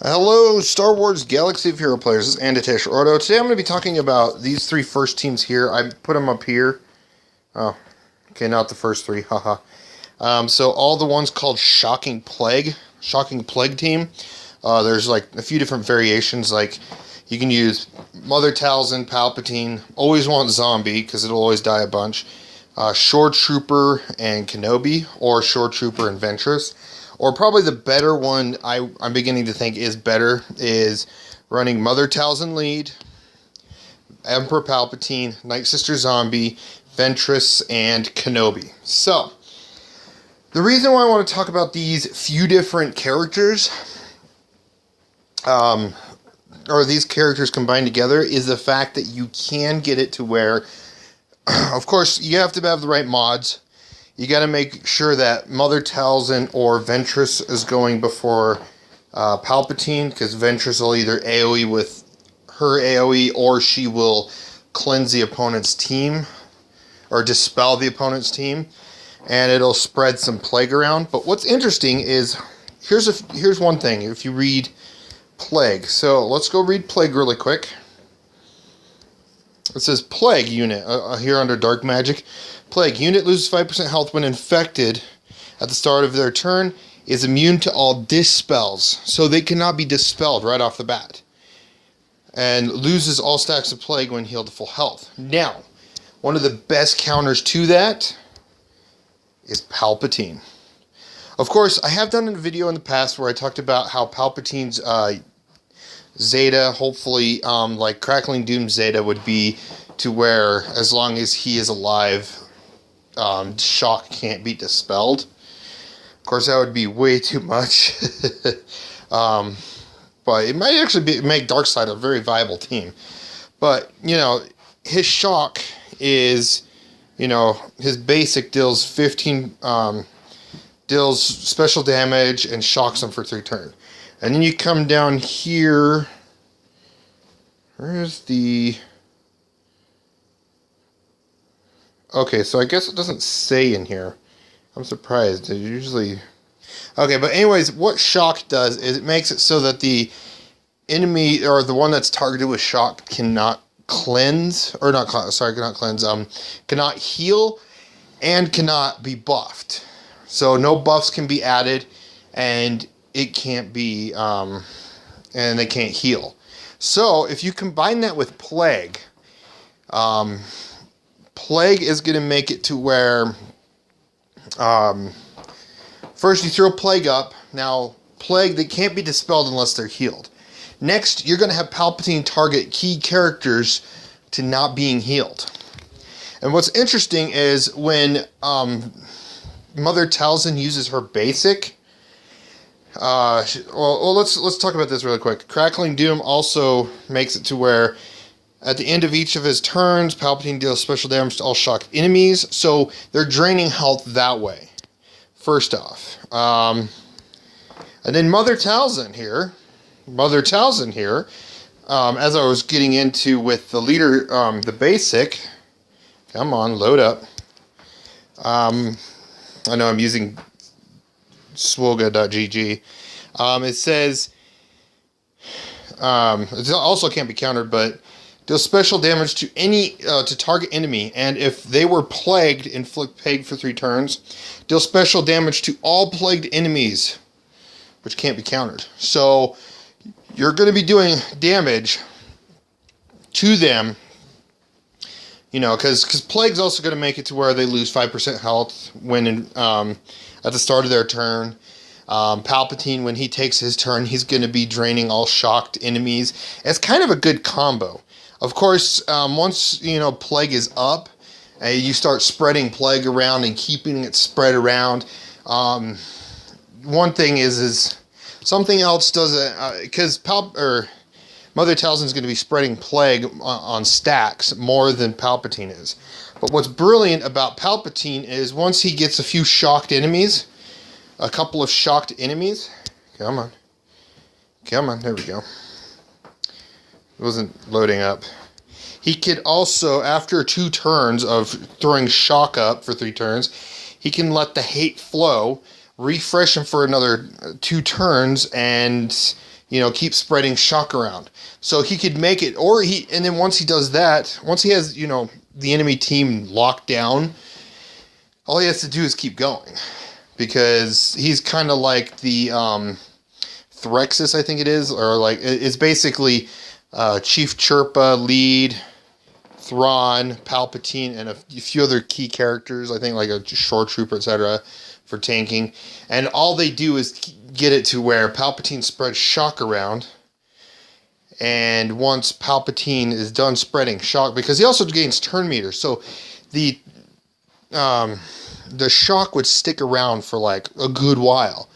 Hello, Star Wars Galaxy of Hero players. This is Anditesh Ordo. Today I'm going to be talking about these three first teams here. I put them up here. Oh, okay, not the first three. Haha. So all the ones called Shocking Plague team. There's like a few different variations. Like you can use Mother Talzin, Palpatine. Always want Zombie because it'll always die a bunch. Shore Trooper and Kenobi, or Shore Trooper and Ventress. Or probably the better one I'm beginning to think is better is running Mother Talzin lead, Emperor Palpatine, Night Sister Zombie, Ventress, and Kenobi. So, the reason why I want to talk about these few different characters, or these characters combined together, is the fact that you can get it to where, of course, you have to have the right mods. You got to make sure that Mother Talzin or Ventress is going before Palpatine, because Ventress will either AoE with her AoE or she will cleanse the opponent's team or dispel the opponent's team, and it'll spread some plague around. But what's interesting is here's one thing. If you read Plague, so let's go read Plague really quick. It says Plague unit here under Dark Magic. Plague unit loses 5% health when infected at the start of their turn, is immune to all dispels, so they cannot be dispelled right off the bat, and loses all stacks of Plague when healed to full health. Now, one of the best counters to that is Palpatine. Of course, I have done a video in the past where I talked about how Palpatine's Zeta, hopefully, like Crackling Doom Zeta would be to where, as long as he is alive, shock can't be dispelled. Of course, that would be way too much. But it might actually make Darkseid a very viable team. But, his shock is, his basic deals 15, deals special damage and shocks them for 3 turns. And then you come down here. Where's the... Okay, so I guess it doesn't say in here. I'm surprised. It usually... Okay, but anyways, what shock does is it makes it so that the enemy, or the one that's targeted with shock, cannot cleanse, or not cleanse, cannot heal, and cannot be buffed. So no buffs can be added, and it can't be, and they can't heal. So if you combine that with Plague, Plague is going to make it to where, first you throw Plague up. Now, Plague, they can't be dispelled unless they're healed. Next, you're going to have Palpatine target key characters to not being healed. And what's interesting is when Mother Talzin uses her basic, let's talk about this really quick. Crackling Doom also makes it to where at the end of each of his turns, Palpatine deals special damage to all shocked enemies, so they're draining health that way, first off. And then Mother Talzin here, as I was getting into with the leader, the basic, come on, load up. I know I'm using SWGOH.gg. It says, it also can't be countered, but deals special damage to any to target enemy, and if they were plagued, inflict plague for 3 turns. Deal special damage to all plagued enemies, which can't be countered. So you're going to be doing damage to them, because plague's also going to make it to where they lose 5% health when at the start of their turn. Palpatine, when he takes his turn, he's going to be draining all shocked enemies. It's kind of a good combo. Of course, once, Plague is up, you start spreading Plague around and keeping it spread around. One thing is something else doesn't, because Mother Talzin's going to be spreading Plague on stacks more than Palpatine is. But what's brilliant about Palpatine is once he gets a few shocked enemies, a couple of shocked enemies, come on, there we go. It wasn't loading up. He could also, after 2 turns of throwing shock up for 3 turns, he can let the hate flow, refresh him for another 2 turns, and keep spreading shock around. So he could make it, and then once he does that, once he has, the enemy team locked down, all he has to do is keep going. Because he's kind of like the Threxus, I think it is, or like, it's basically Chief Chirpa, Lead, Thrawn, Palpatine, and a few other key characters, I think like a Shore Trooper, etc., for tanking. And all they do is get it to where Palpatine spreads shock around, and once Palpatine is done spreading shock, because he also gains turn meters, so the shock would stick around for like a good while,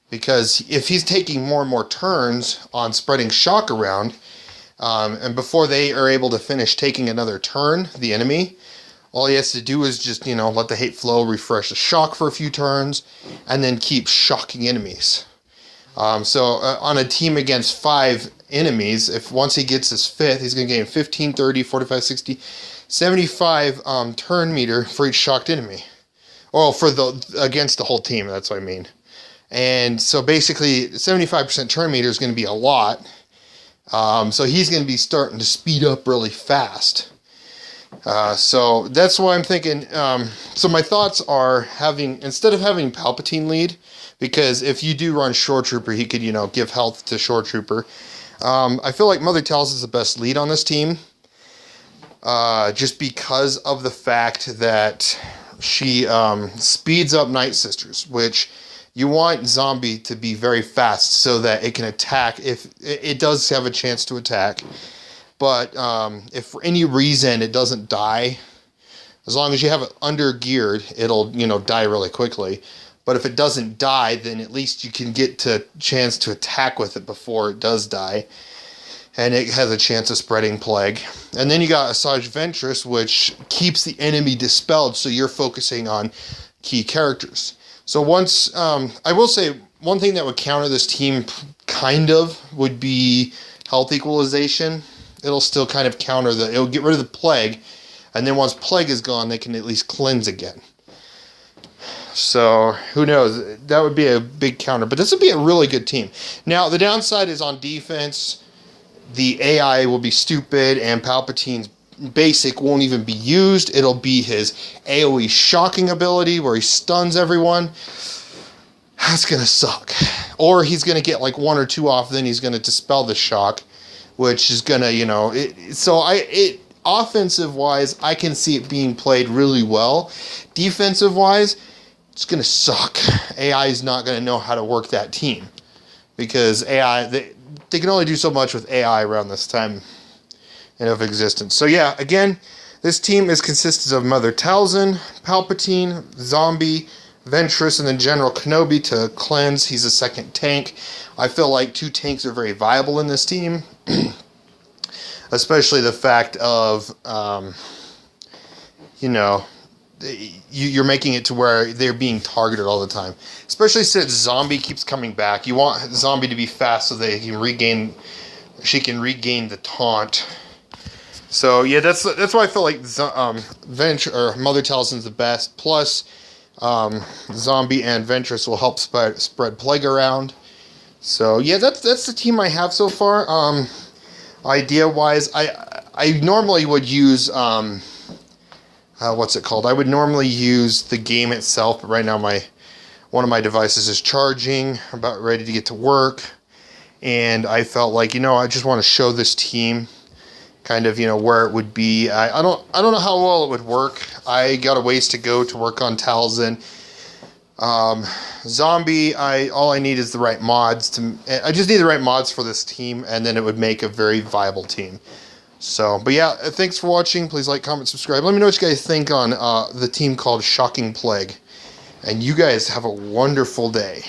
because if he's taking more and more turns on spreading shock around, and before they are able to finish taking another turn, the enemy, all he has to do is just, let the hate flow, refresh the shock for a few turns, and then keep shocking enemies. So on a team against 5 enemies, if once he gets his 5th, he's going to gain 15, 30, 45, 60, 75 turn meter for each shocked enemy. Well, against the whole team, that's what I mean. And so basically, 75% turn meter is going to be a lot. So he's going to be starting to speed up really fast. So that's why I'm thinking. So my thoughts are instead of having Palpatine lead, because if you do run Shore Trooper, he could, give health to Shore Trooper. I feel like Mother Talzin is the best lead on this team. Just because of the fact that she speeds up Night Sisters, which you want Zombie to be very fast so that it can attack if it does have a chance to attack. But if for any reason it doesn't die, as long as you have it under geared, it'll die really quickly. But if it doesn't die, then at least you can get to chance to attack with it before it does die. And it has a chance of spreading plague. And then you got Asajj Ventress, which keeps the enemy dispelled, so you're focusing on key characters. So once, I will say, one thing that would counter this team, kind of, would be health equalization. It'll still kind of counter it'll get rid of the plague, and then once plague is gone, they can at least cleanse again. So, who knows, that would be a big counter, but this would be a really good team. Now, the downside is on defense. The AI will be stupid, and Palpatine's basic won't even be used. It'll be his AoE shocking ability, where he stuns everyone. That's going to suck. Or he's going to get like 1 or 2 off, then he's going to dispel the shock, which is going to, offensive-wise, I can see it being played really well. Defensive-wise, it's going to suck. AI is not going to know how to work that team, because AI, they can only do so much with AI around this time of existence. So yeah, again, this team consists of Mother Talzin, Palpatine, Zombie, Ventress, and then General Kenobi to cleanse. He's a second tank. I feel like 2 tanks are very viable in this team, especially the fact of, you're making it to where they're being targeted all the time. Especially since Zombie keeps coming back. You want Zombie to be fast so that she can regain the taunt. So yeah, that's why I feel like Mother Talzin's the best. Plus, Zombie and Ventress will help spread plague around. So yeah, that's the team I have so far. Idea wise, I normally would use what's it called? I would normally use the game itself, but right now one of my devices is charging. I'm about ready to get to work, and I felt like, I just want to show this team kind of, where it would be. I don't know how well it would work. I got a ways to go to work on Talzin. Zombie, all I need is the right mods I just need the right mods for this team, and then it would make a very viable team. So, but yeah, thanks for watching. Please like, comment, subscribe. Let me know what you guys think on the team called Shocking Plague. And you guys have a wonderful day.